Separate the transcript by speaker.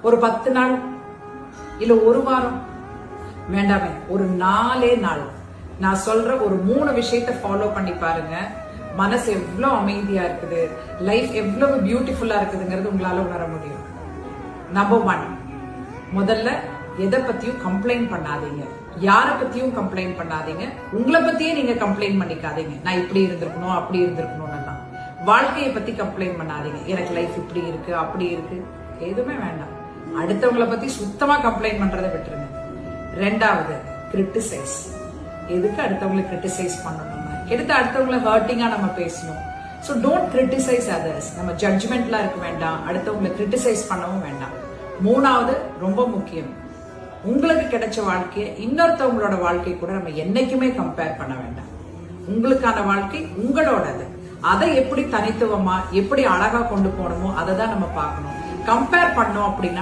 Speaker 1: ஒரு 10 நாள் இல்ல ஒரு வாரம் வேண்டாமே, ஒரு 4 நாள் நான் சொல்ற ஒரு 3 விஷயத்தை ஃபாலோ பண்ணி பாருங்க. மனசு எவ்வளவு அமைதியா இருக்குது, லைஃப் எவ்வளவு பியூட்டிஃபுல்லா இருக்குதுங்கிறது உங்களால உணர முடியும். நம்பர் 1, முதல்ல எதை பத்தியும் கம்ப்ளைண்ட் பண்ணாதீங்க, யார பத்தியும் கம்ப்ளைண்ட் பண்ணாதீங்க, உங்களை பத்தியே நீங்க கம்ப்ளைண்ட் பண்ணிக்காதீங்க. நான் இப்படி இருந்திருக்கணும் அப்படி இருந்திருக்கணும். வாழ்க்கையை பத்தி கம்ப்ளைண்ட் பண்ணாதீங்க, எனக்கு லைஃப் இப்படி இருக்கு அப்படி இருக்கு, எதுவுமே வேண்டாம். அடுத்தவங்களை பத்தி சுத்தமா கம்ப்ளைண்ட் பண்றதை விட்டுருங்க. 2வது, கிரிட்டிசைஸ். எதுக்கு அடுத்தவங்களை கிரிட்டிசைஸ் பண்ணணும்? எடுத்து அடுத்தவங்களை ஹர்ட்டிங்கா நம்ம பேசணும். So don't criticise others. நம்ம ஜட்ஜ்மெண்ட்லாம் இருக்க வேண்டாம், அடுத்தவங்களை கிரிட்டிசைஸ் பண்ணவும் வேண்டாம். 3வது, ரொம்ப முக்கியம், உங்களுக்கு கிடைச்ச வாழ்க்கையை இன்னொருத்தவங்களோட வாழ்க்கை கூட நம்ம என்னைக்குமே கம்பேர் பண்ண வேண்டாம். உங்களுக்கான வாழ்க்கை உங்களோடது. அதை எப்படி தனித்துவமா எப்படி அழகா கொண்டு போகணுமோ அதை தான் நம்ம பார்க்கணும். கம்பேர் பண்ணோம் அப்படின்னா